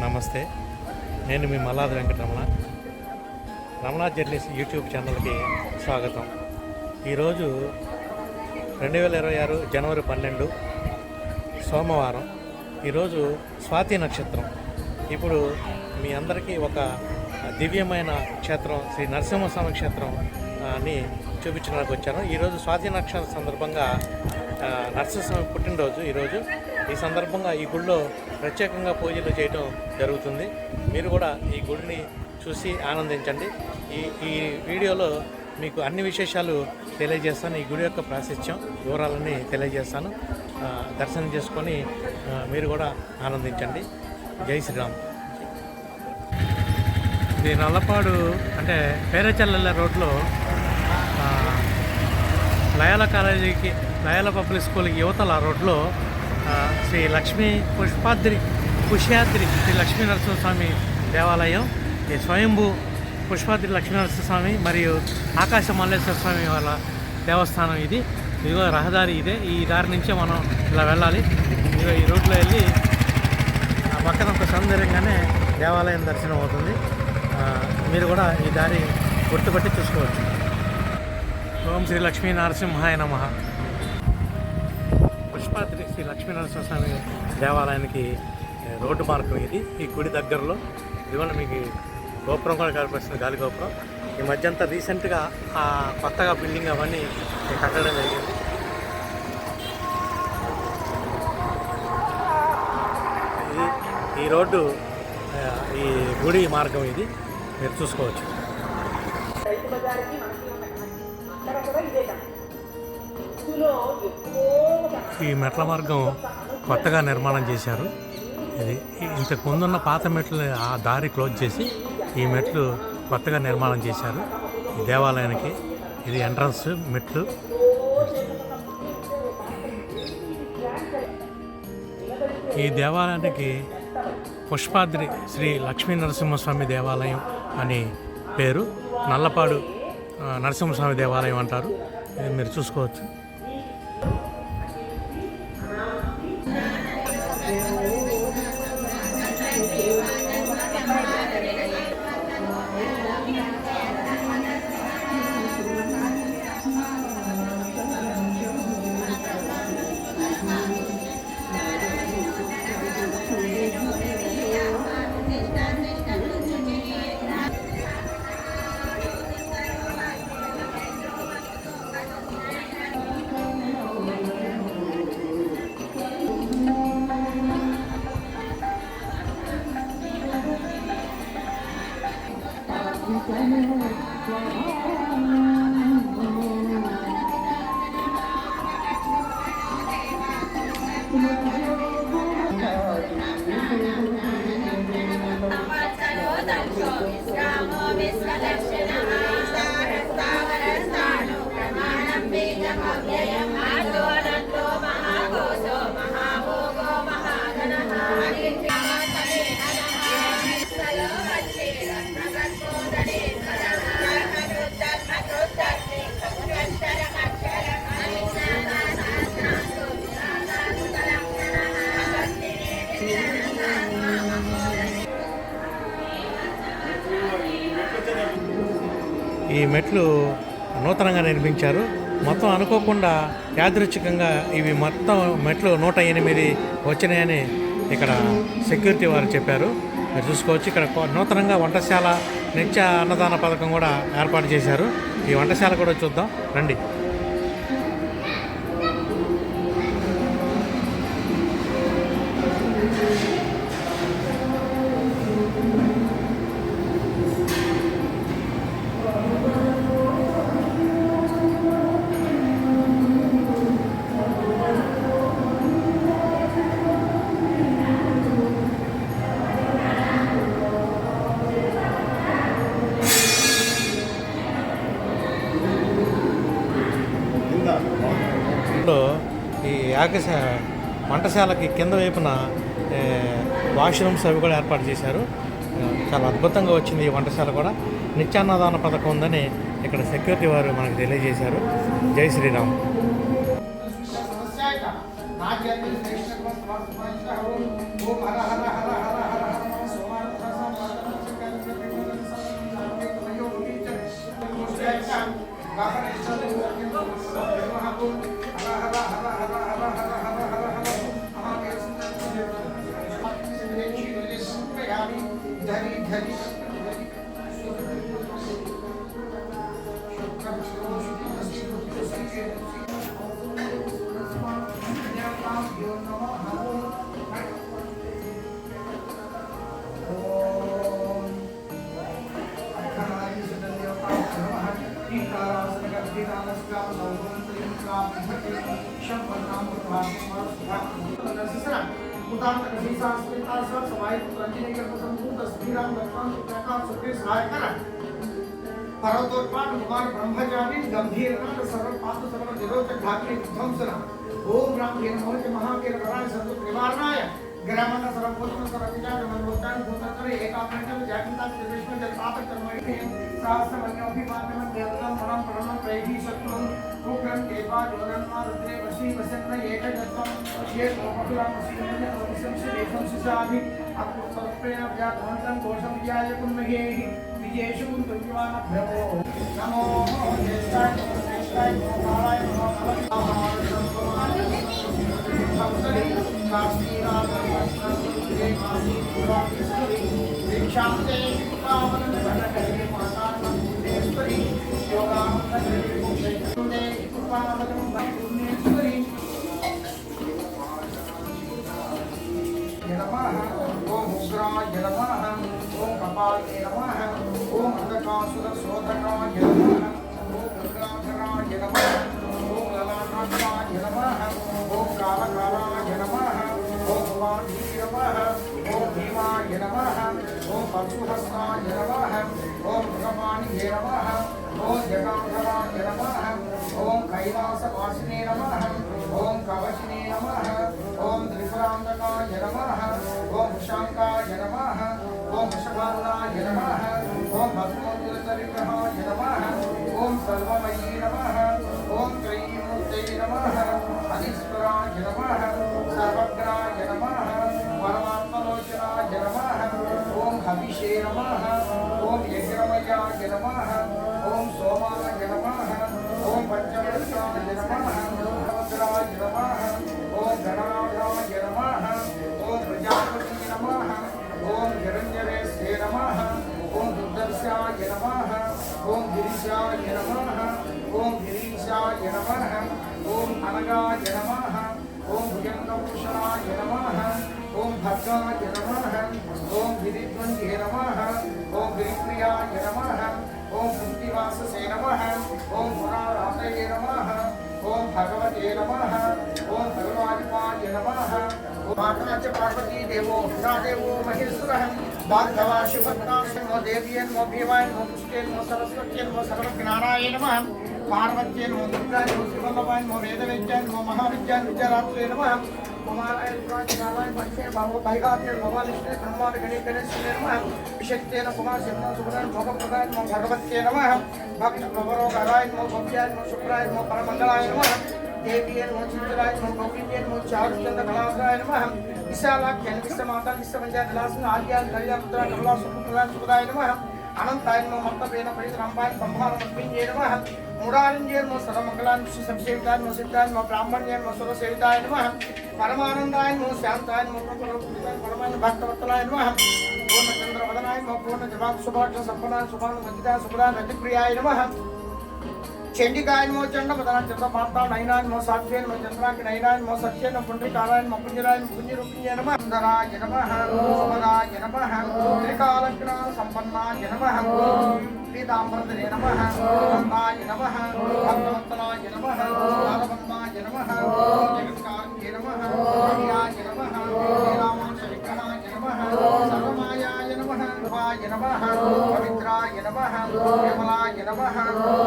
నమస్తే, నేను మీ Malladi Venkataramana. Ramana journeys YouTube ఛానల్కి స్వాగతం. ఈరోజు 2026 జనవరి 12 సోమవారం. ఈరోజు స్వాతి నక్షత్రం. ఇప్పుడు మీ అందరికీ ఒక దివ్యమైన క్షేత్రం శ్రీ నరసింహస్వామి క్షేత్రం అని చూపించడానికి వచ్చాను. ఈరోజు స్వాతి నక్షత్రం సందర్భంగా నరసింహస్వామి పుట్టినరోజు ఈరోజు. ఈ సందర్భంగా ఈ గుడిలో ప్రత్యేకంగా పూజలు చేయడం జరుగుతుంది. మీరు కూడా ఈ గుడిని చూసి ఆనందించండి. ఈ వీడియోలో మీకు అన్ని విశేషాలు తెలియజేస్తాను. ఈ గుడి యొక్క ప్రాశస్త్యం వివరాలన్నీ తెలియజేస్తాను. దర్శనం చేసుకొని మీరు కూడా ఆనందించండి. జై శ్రీరామ్. ఇది నల్లపాడు అంటే పేరచెల్లెల రోడ్లో లయాల కాలేజీకి, లయాల పబ్లిక్ స్కూల్కి యువతల రోడ్లో శ్రీ లక్ష్మీ పుష్యాద్రి శ్రీ లక్ష్మీ నరసింహస్వామి దేవాలయం. ఈ స్వయంభూ పుష్పాద్రి లక్ష్మీ నరసింహస్వామి మరియు ఆకాశ మల్లేశ్వర స్వామి వాళ్ళ దేవస్థానం ఇది. ఇదిగో రహదారి ఇదే. ఈ దారి నుంచే మనం ఇలా వెళ్ళాలి. ఇదిగో ఈ రోడ్లో వెళ్ళి ఆ పక్కనంత సౌందర్యంగానే దేవాలయం దర్శనం అవుతుంది. మీరు కూడా ఈ దారి గుర్తుపట్టి చూసుకోవచ్చు. ఓం శ్రీ లక్ష్మీ నరసింహాయ నమః. పుష్పాద్రి శ్రీ లక్ష్మీ నరసింహస్వామి దేవాలయానికి రోడ్డు మార్గం ఇది. ఈ గుడి దగ్గరలో ఇదిగోండి మీకు గోపురం కూడా కనిపిస్తుంది, గాలి గోపురం. ఈ మధ్య అంతా రీసెంట్గా కొత్తగా బిల్డింగ్ అవన్నీ కట్టడం జరిగింది. ఈ రోడ్డు ఈ గుడి మార్గం ఇది, మీరు చూసుకోవచ్చు. ఈ మెట్ల మార్గం కొత్తగా నిర్మాణం చేశారు. ఇది ఇంతకు ముందున్న పాత మెట్లు ఆ దారి క్లోజ్ చేసి ఈ మెట్లు కొత్తగా నిర్మాణం చేశారు ఈ దేవాలయానికి. ఇది ఎంట్రన్స్ మెట్లు. ఈ దేవాలయానికి పుష్పాద్రి శ్రీ లక్ష్మీ నరసింహస్వామి దేవాలయం అని పేరు. నల్లపాడు నరసింహస్వామి దేవాలయం అంటారు. ఇది మీరు చూసుకోవచ్చు. ఈ మెట్లు నూతనంగా నిర్మించారు. మొత్తం అనుకోకుండా యాదృచ్ఛికంగా ఇవి మొత్తం మెట్లు 108 వచ్చినాయని ఇక్కడ సెక్యూరిటీ వారు చెప్పారు. మీరు చూసుకోవచ్చు. ఇక్కడ నూతనంగా వంటశాల, నిత్య అన్నదాన పథకం కూడా ఏర్పాటు చేశారు. ఈ వంటశాల కూడా చూద్దాం రండి. ఈ వంటశాలకి కింద వైపున వాష్రూమ్స్ అవి కూడా ఏర్పాటు చేశారు. చాలా అద్భుతంగా వచ్చింది ఈ వంటశాల కూడా. నిత్యాన్నదాన పథకం ఉందని ఇక్కడ సెక్యూరిటీ వారు మనకు తెలియజేశారు. జై శ్రీరామ్. पर्वतोत्पाद कुमार ब्रह्मचारी गंभीर सर्व पात्र सर्व निरोध ढाकने विध्वंसना ओम राम के नमो महावीर वराय सर्व निवारणाय ग्रामन सर्वभूतन सर्वविचार मनोदान भूतकरे एकाग्रता जागृता विष्णु जलपात कर्मणि सहस्रमन्योपि मानवं देवतं परम परम त्रैहि सत्वं उग्रं देवा जोनन्मा रुद्रे वशी वसन्न एकजत्वं शेष मोहकुलां वशीमन्य वंशंसि देशंसिसाभि अत्सर्वप्रेण व्याधवन्तं दोषं विजयाय कुन्महेहि विजेषु कुन्तुर्यमान भ्रमो नमो ज्येष्ठाय नमो श्रेष्ठाय नमो कालाय नमो नमः ओम उग्राय नमः ओम कपाले नमः ओम अंधकासुर शोधकाय नमः ओम गंगाधराय नमः ओम ललाटाय नमः ओम कालकालाय नमः ओम वाणीय नमः ओम भीमाय नमः ओम परशुहस्ताय नमः ओम भगवानिये नमः ओम जगाधराय नमः ओम कैलासवासिने नमः ओम कवचिने नमः ओम त्रिपुरांतकाय नमः ओम शांकाय नमः ओम वृषभानुनाय नमः ओम भस्मोत्तरचरितहाय नमः ओम सर्वमयी नमः ओम त्रयीमूर्तये नमः अधीश्वराय नमः सर्वज्ञाय नमः परमात्मलोचनाय नमः ओम हविषे नमः ओम यज्ञमयाय नमः ओम सोमाय नमः ओम पंचवत्साय नमः भद्राय नमः ओम गणाधाय नमः ओम प्रजापति नमः ओम निरंजनेश्वरे नमः ओम दुर्दर्शाय नमः ओम गिरीशाय नमः ओम गिरीशाय नमः ओम अनगाय नमः ओम भुजंगभूषणाय नमः ओम भद्राय नमः ओम गिरिध्वंजे नमः ओम गिरिप्रियाय नमः ओम कुन्तिवाससे नमः ओम पुरारातये नमः ओम भगवते नमः ओम भगवादिपाय नमः माता च पार्वती देवो देवो महेश्वरः भार्गवा शिवत्तानमो देव्यै नमो भीमाय नमो पुष्टे नमो सरस्वत्यै नमो सर्वज्ञानाय नमः पार्वत्यै नमो दुर्गाय नमो शिवमवाय नमो वेदवेद्याय नमो महाविद्याय विद्यारात्रे नमः कुमाराय पुराणाय पंचे भावो भाइगात्रे भवानिष्ठे ब्रह्माण गणे गणेशने नमः विशक्तेन कुमार शिवना सुभराय भोगप्रदाय नमो भगवत्यै नमः भक्त भवरोगाय नमो भव्याय नमो शुक्राय नमो परमंगलाय नमः देवीय नमो चित्राय नमो गौरीय नमो चारुचंद्र कलासाय नमः विशालाख्य विश्वमाता विश्वमंजय विलासन आर्या कल्या पुत्र कमला सुपुत्राय सुभदाय नमः अनंताय नमो मत्तवेन परिश्राम्पाय संभावनस्मिन्ये नमः मुरारिंजय नमो सर्वमंगलाय सुसंसेविताय नमो सिद्धाय नमो ब्राह्मण्य नमो सुरसेविताय नमः परमानंदाय नमो शांताय नमो परमानंद भक्तवत्सलाय नमः पूर्णचंद्रवदनाय नमो पूर्ण जवाब सुभाष संपन्नाय सुभान मजिदाय सुभदाय रतिप्रियाय नमः चंडिकाय नमो चंडमदनाय चंद्रमाता नयनाय नमो साध्वे नमो चंद्रांक नयनाय नमो सत्ये नमो पुंडरीकाय नमो कुंजराय नमो कुंजरूपिणे नमः सुंदराय नमः सुभदाय नमः त्रिकालज्ञ संपन्नाय नमः पीतांबरधरे नमः नंदाय नमः भक्तवत्सलाय नमः लालवन्नाय नमः जगत्कार्ये नमः हरियाय नमः श्रीरामांशविग्रहाय नमः सर्वमायाय नमः शिवाय नमः पवित्राय नमः विमलाय नमः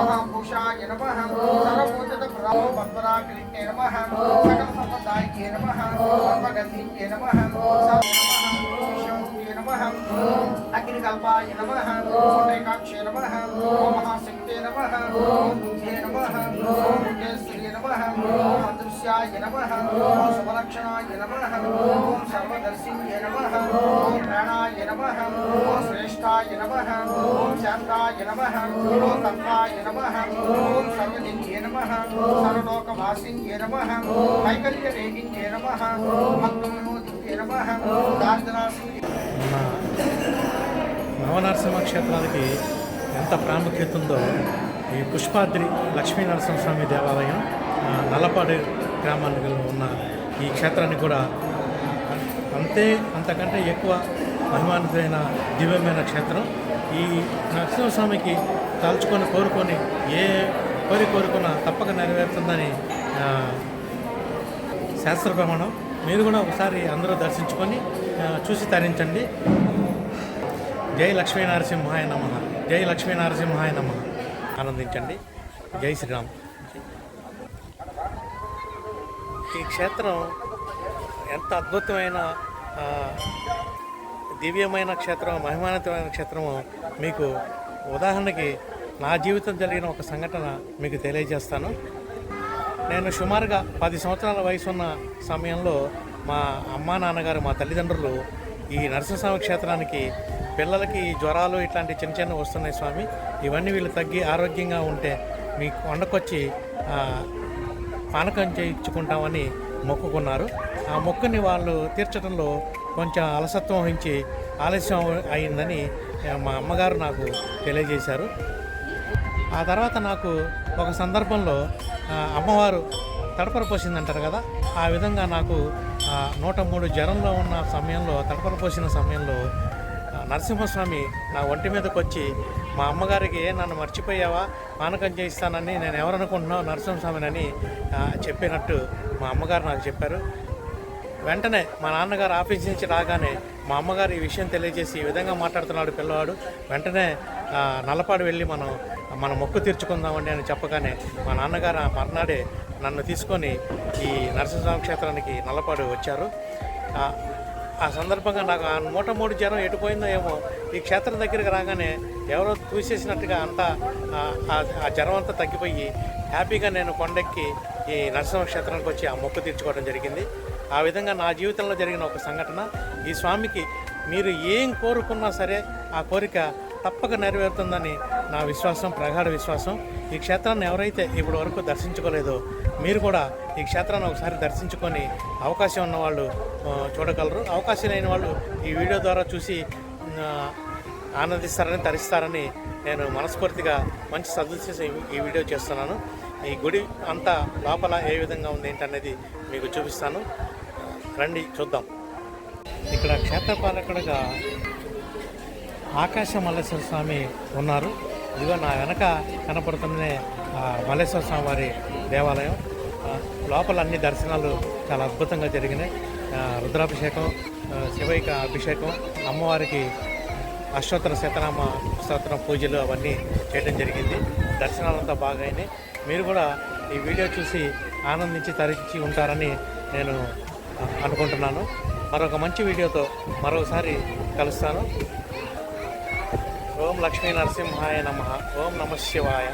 महापुरुषाय नमः सर्वभूतप्रभो भक्तराकृते नमः सकलसम्पदायै नमः सर्वगन्धिये नमः नमः अग्निकल्पाय नमः पुण्डरीकाक्षे नमः ओम महाशक्ते नमः ओम बुद्धे नमः ओम केसरी नमः ओम अदृश्याय नमः ओम सुभलक्षणाय नमः ओम सर्वदर्शिन्ये नमः ओम प्राणाय नमः ओम श्रेष्ठाय नमः ओम शांताय नमः ओम तत्वाय नमः ओम सर्वजिन्ये नमः सर्वलोकवासिन्ये नमः कैकल्यरेगिन्ये नमः भक्तविमोदिन्ये नमः दार्दनासिन्ये నవనరసింహ క్షేత్రానికి ఎంత ప్రాముఖ్యత ఉందో ఈ పుష్పాద్రి లక్ష్మీ నరసింహస్వామి దేవాలయం నల్లపాడు గ్రామానికి ఉన్న ఈ క్షేత్రానికి కూడా అంతకంటే ఎక్కువ మహిమాన్వితమైన దివ్యమైన క్షేత్రం. ఈ నరసింహస్వామికి తలుచుకొని కోరుకొని ఏ కోరుకున్నా తప్పక నెరవేరుతుందని శాస్త్ర ప్రమాణం. మీరు కూడా ఒకసారి అందరూ దర్శించుకొని చూసి తరించండి. జై లక్ష్మీ నరసింహాయ నమః, జై లక్ష్మీ నరసింహాయ నమః. ఆనందించండి. జై శ్రీరామ్. ఈ క్షేత్రం ఎంత అద్భుతమైన దివ్యమైన క్షేత్రం, మహిమాన్వితమైన క్షేత్రమో మీకు ఉదాహరణకి నా జీవితం జరిగిన ఒక సంఘటన మీకు తెలియజేస్తాను. నేను సుమారుగా 10 సంవత్సరాల వయసు ఉన్న సమయంలో మా అమ్మా నాన్నగారు, మా తల్లిదండ్రులు ఈ నరసింహస్వామి క్షేత్రానికి పిల్లలకి జ్వరాలు ఇట్లాంటి చిన్న చిన్న వస్తున్నాయి స్వామి, ఇవన్నీ వీళ్ళు తగ్గి ఆరోగ్యంగా ఉంటే మీ కొండకొచ్చి పానకం చేయించుకుంటామని మొక్కుకున్నారు. ఆ మొక్కుని వాళ్ళు తీర్చడంలో కొంచెం అలసత్వం వహించి ఆలస్యం అయిందని మా అమ్మగారు నాకు తెలియజేశారు. ఆ తర్వాత నాకు ఒక సందర్భంలో అమ్మవారు తడపర పోసిందంటారు కదా, ఆ విధంగా నాకు 103 జ్వరంలో ఉన్న సమయంలో, తడపర పోసిన సమయంలో నరసింహస్వామి నా ఒంటి మీదకి వచ్చి మా అమ్మగారికి నన్ను మర్చిపోయావా, పానకం చేయిస్తానని, నేను ఎవరనుకుంటున్నావు నరసింహస్వామిని చెప్పినట్టు మా అమ్మగారు నాకు చెప్పారు. వెంటనే మా నాన్నగారు ఆఫీస్ నుంచి రాగానే మా అమ్మగారు ఈ విషయం తెలియజేసి, ఈ విధంగా మాట్లాడుతున్నాడు పిల్లవాడు, వెంటనే నల్లపాడు వెళ్ళి మన మొక్కు తీర్చుకుందామండి అని చెప్పగానే మా నాన్నగారు ఆ మర్నాడే నన్ను తీసుకొని ఈ నరసింహస్వామి క్షేత్రానికి నల్లపాడు వచ్చారు. ఆ సందర్భంగా నాకు ఆ 103 జ్వరం ఎటుపోయిందో ఏమో, ఈ క్షేత్రం దగ్గరికి రాగానే ఎవరో చూసేసినట్టుగా అంతా ఆ జ్వరం అంతా తగ్గిపోయి హ్యాపీగా నేను కొండెక్కి ఈ నరసింహ క్షేత్రానికి వచ్చి ఆ మొక్కు తీర్చుకోవడం జరిగింది. ఆ విధంగా నా జీవితంలో జరిగిన ఒక సంఘటన. ఈ స్వామికి మీరు ఏం కోరుకున్నా సరే ఆ కోరిక తప్పక నెరవేరుతుందని నా విశ్వాసం, ప్రగాఢ విశ్వాసం. ఈ క్షేత్రాన్ని ఎవరైతే ఇప్పటి వరకు దర్శించుకోలేదో మీరు కూడా ఈ క్షేత్రాన్ని ఒకసారి దర్శించుకొని అవకాశం ఉన్నవాళ్ళు చూడగలరు. అవకాశం లేని వాళ్ళు ఈ వీడియో ద్వారా చూసి ఆనందిస్తారని, తరిస్తారని నేను మనస్ఫూర్తిగా మంచి సదుద్దేశం ఈ వీడియో చేస్తున్నాను. ఈ గుడి అంతా లోపల ఏ విధంగా ఉంది ఏంటనేది మీకు చూపిస్తాను, రండి చూద్దాం. ఇక్కడ క్షేత్రపాలకుడుగా ఆకాశ మల్లేశ్వర స్వామి ఉన్నారు. ఇదిగో నా వెనక కనపడుతున్నదే మల్లేశ్వర స్వామి వారి దేవాలయం. లోపల అన్ని దర్శనాలు చాలా అద్భుతంగా జరిగినాయి. రుద్రాభిషేకం, శివైక అభిషేకం, అమ్మవారికి అష్టోత్తర శతనామ స్తోత్రం పూజలు అవన్నీ చేయడం జరిగింది. దర్శనాలంతా బాగా అయినాయి. మీరు కూడా ఈ వీడియో చూసి ఆనందించి తరించి ఉంటారని నేను అనుకుంటున్నాను. మరొక మంచి వీడియోతో మరొకసారి కలుస్తాను. ఓం లక్ష్మీ నరసింహాయ నమః. ఓం నమః శివాయ.